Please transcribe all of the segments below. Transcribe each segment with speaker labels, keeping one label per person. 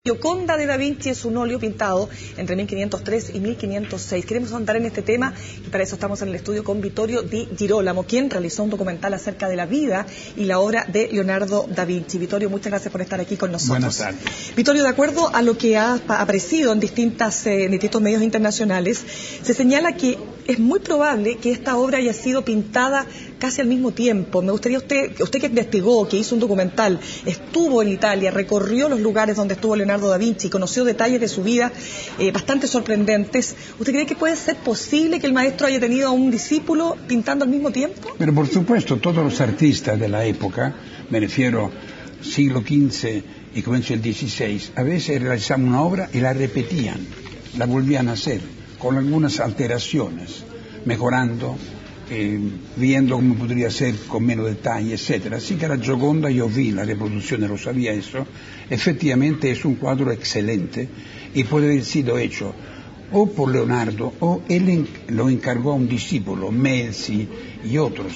Speaker 1: Gioconda de Da Vinci es un óleo pintado entre 1503 y 1506. Queremos andar en este tema y para eso estamos en el estudio con Vittorio Di Girolamo, quien realizó un documental acerca de la vida y la obra de Leonardo da Vinci. Vittorio, muchas gracias por estar aquí con nosotros.
Speaker 2: Buenas tardes.
Speaker 1: Vittorio, de acuerdo a lo que ha aparecido en distintos medios internacionales, se señala que es muy probable que esta obra haya sido pintada casi al mismo tiempo. Me gustaría usted que investigó, que hizo un documental, estuvo en Italia, recorrió los lugares donde estuvo Leonardo da Vinci, conoció detalles de su vida bastante sorprendentes. ¿Usted cree que puede ser posible que el maestro haya tenido a un discípulo pintando al mismo tiempo?
Speaker 2: Pero por supuesto, todos los artistas de la época, me refiero siglo XV y comienzo del XVI, a veces realizaban una obra y la repetían, la volvían a hacer, con algunas alteraciones, mejorando, viendo cómo podría ser con menos detalle, etcétera. Así que la Gioconda, yo vi la reproducción, lo sabía eso, efectivamente es un cuadro excelente y puede haber sido hecho o por Leonardo o él lo encargó a un discípulo, Melzi y otros,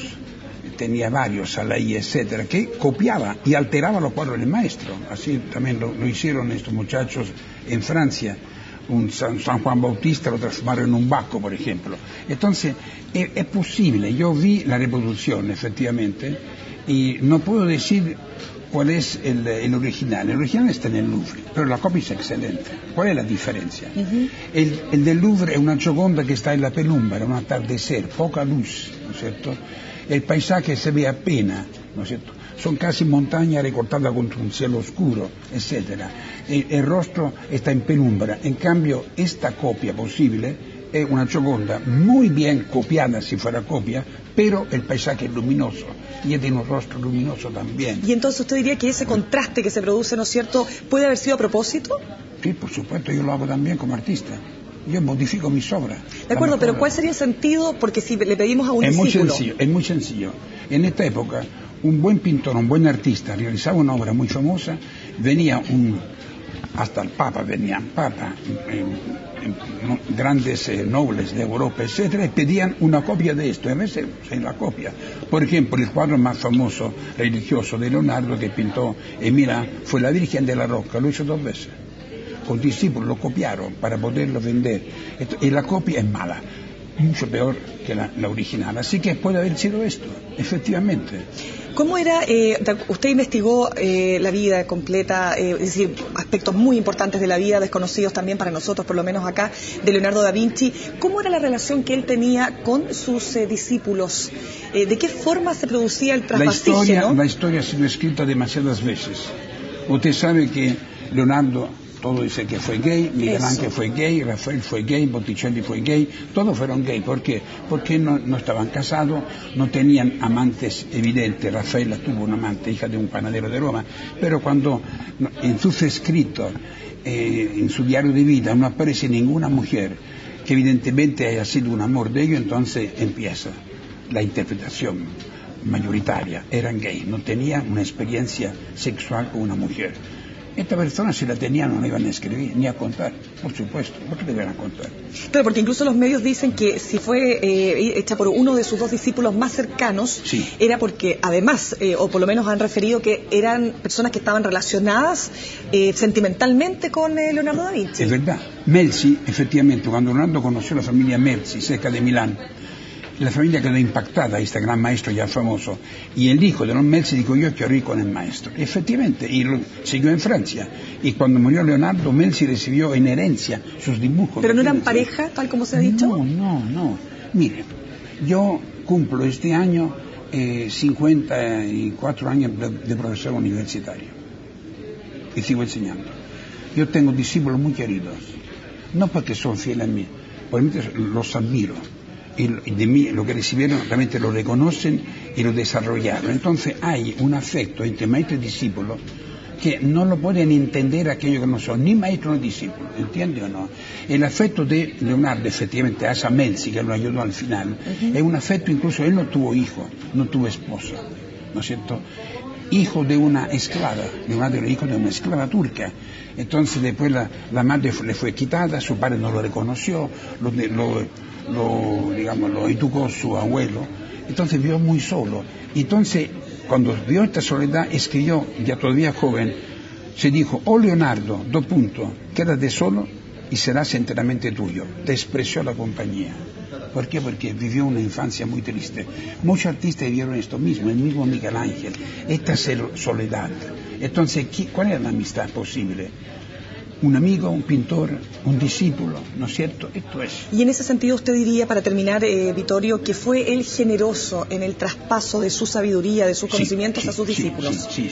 Speaker 2: tenía varios, Salaí, etcétera, que copiaba y alteraba los cuadros del maestro. Así también lo hicieron estos muchachos en Francia. Un San Juan Bautista lo transformaron en un Bacco, por ejemplo. Entonces, es posible. Yo vi la reproducción, efectivamente, y no puedo decir cuál es el original. El original está en el Louvre, pero la copia es excelente. ¿Cuál es la diferencia? El del Louvre es una Gioconda que está en la penumbra, un atardecer, poca luz, ¿no es cierto? El paisaje se ve apenas, ¿no es cierto? Son casi montañas recortadas contra un cielo oscuro, etcétera. El rostro está en penumbra. En cambio, esta copia posible es una Gioconda muy bien copiada, si fuera copia, pero el paisaje es luminoso y es de un rostro luminoso también.
Speaker 1: Y entonces usted diría que ese contraste que se produce, ¿no es cierto?, puede haber sido a propósito.
Speaker 2: Sí, por supuesto, yo lo hago también como artista. Yo modifico mis obras.
Speaker 1: De acuerdo, pero ¿cuál sería el sentido? Porque si le pedimos a un discípulo...
Speaker 2: Es muy sencillo. En esta época, un buen pintor, un buen artista, realizaba una obra muy famosa, venía hasta el Papa, venían Papa, grandes nobles de Europa, etcétera, y pedían una copia de esto, y a veces en la copia. Por ejemplo, el cuadro más famoso religioso de Leonardo que pintó en Milán fue la Virgen de la Roca, lo hizo 2 veces. Con discípulos lo copiaron para poderlo vender, y la copia es mala, mucho peor que la original, así que puede haber sido esto, efectivamente.
Speaker 1: ¿Cómo era, usted investigó la vida completa, es decir, aspectos muy importantes de la vida, desconocidos también para nosotros, por lo menos acá, de Leonardo da Vinci? ¿Cómo era la relación que él tenía con sus discípulos? ¿De qué forma se producía el traspasillo?
Speaker 2: La historia ha sido escrita demasiadas veces. Usted sabe que Leonardo... Todo dice que fue gay, Miguel Ángel fue gay, Rafael fue gay, Botticelli fue gay, todos fueron gay. ¿Por qué? Porque no estaban casados, no tenían amantes evidentes. Rafaela tuvo una amante, hija de un panadero de Roma, pero cuando en sus escritos, en su diario de vida, no aparece ninguna mujer que evidentemente haya sido un amor de ellos, entonces empieza la interpretación mayoritaria. Eran gay, no tenían una experiencia sexual con una mujer. Esta persona, si la tenían, no la iban a escribir ni a contar, por supuesto. ¿Por qué le iban a contar?
Speaker 1: Claro, porque incluso los medios dicen que si fue hecha por uno de sus 2 discípulos más cercanos, sí, era porque además, o por lo menos han referido que eran personas que estaban relacionadas sentimentalmente con Leonardo da Vinci.
Speaker 2: Es verdad. Melzi, efectivamente, cuando Leonardo conoció la familia Melzi, cerca de Milán, la familia quedó impactada, este gran maestro ya famoso, y el hijo de los Melzi dijo: yo quiero ir con el maestro. Efectivamente, y lo siguió en Francia, y cuando murió Leonardo, Melzi recibió en herencia sus dibujos.
Speaker 1: ¿Pero no eran pareja, tal como se ha dicho?
Speaker 2: No. Mire, yo cumplo este año 54 años de profesor universitario, y sigo enseñando. Yo tengo discípulos muy queridos, no porque son fieles a mí, porque los admiro. Y de mí lo que recibieron realmente lo reconocen y lo desarrollaron. Entonces hay un afecto entre maestro y discípulo que no lo pueden entender aquellos que no son ni maestro ni discípulo, ¿entiende o no? El afecto de Leonardo, efectivamente, a esa Melzi que lo ayudó al final, es un afecto, incluso él no tuvo hijo, no tuvo esposa, ¿no es cierto? Hijo de una esclava, Leonardo era hijo de una esclava turca. Entonces después la madre le fue quitada, su padre no lo reconoció, lo educó su abuelo, entonces vivió muy solo. Entonces, cuando vio esta soledad, escribió, ya todavía joven, se dijo, oh Leonardo, quédate solo y serás enteramente tuyo. Despreció la compañía. ¿Por qué? Porque vivió una infancia muy triste. Muchos artistas vivieron esto mismo, el mismo Miguel Ángel, esta soledad. Entonces, ¿cuál es la amistad posible? Un amigo, un pintor, un discípulo, ¿no es cierto? Esto es.
Speaker 1: Y en ese sentido usted diría, para terminar, Vittorio, que fue él generoso en el traspaso de su sabiduría, de sus conocimientos a sus discípulos.
Speaker 2: Sí.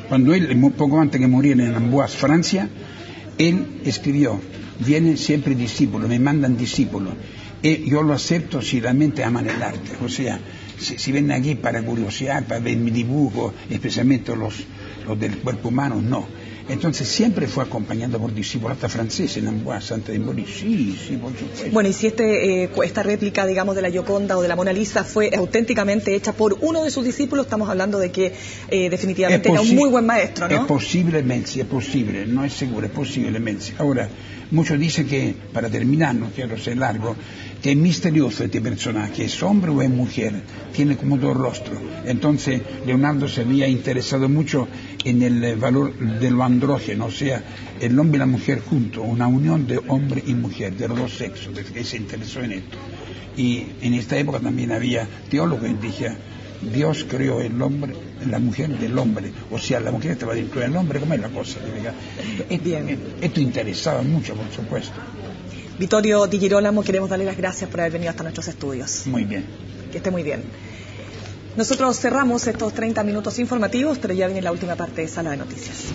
Speaker 2: Cuando él, poco antes que muriera en Amboise, Francia, él escribió, vienen siempre discípulos, me mandan discípulos, y yo lo acepto si realmente aman el arte. O sea, si vienen aquí para curiosear, para ver mi dibujo, especialmente los del cuerpo humano, no. Entonces siempre fue acompañado por discípulos, hasta franceses en Amboise, antes de morir. Sí, por supuesto.
Speaker 1: Bueno, y si esta réplica, digamos, de la Gioconda o de la Mona Lisa fue auténticamente hecha por uno de sus discípulos, estamos hablando de que definitivamente era un muy buen maestro, ¿no?
Speaker 2: Es posible, no es seguro, es posiblemente. Ahora, muchos dicen que, para terminar, no quiero ser largo, que es misterioso este personaje, ¿es hombre o es mujer? Tiene como dos rostros. Entonces, Leonardo se había interesado mucho en el valor de lo andrógeno, o sea, el hombre y la mujer juntos, una unión de hombre y mujer, de los dos sexos, que se interesó en esto. Y en esta época también había teólogos que decían, Dios creó el hombre, la mujer del hombre, o sea, la mujer estaba dentro del hombre, ¿cómo es la cosa? Esto interesaba mucho, por supuesto.
Speaker 1: Vittorio Di Girolamo, queremos darle las gracias por haber venido hasta nuestros estudios.
Speaker 2: Muy bien.
Speaker 1: Que esté muy bien. Nosotros cerramos estos 30 minutos informativos, pero ya viene la última parte de Sala de Noticias.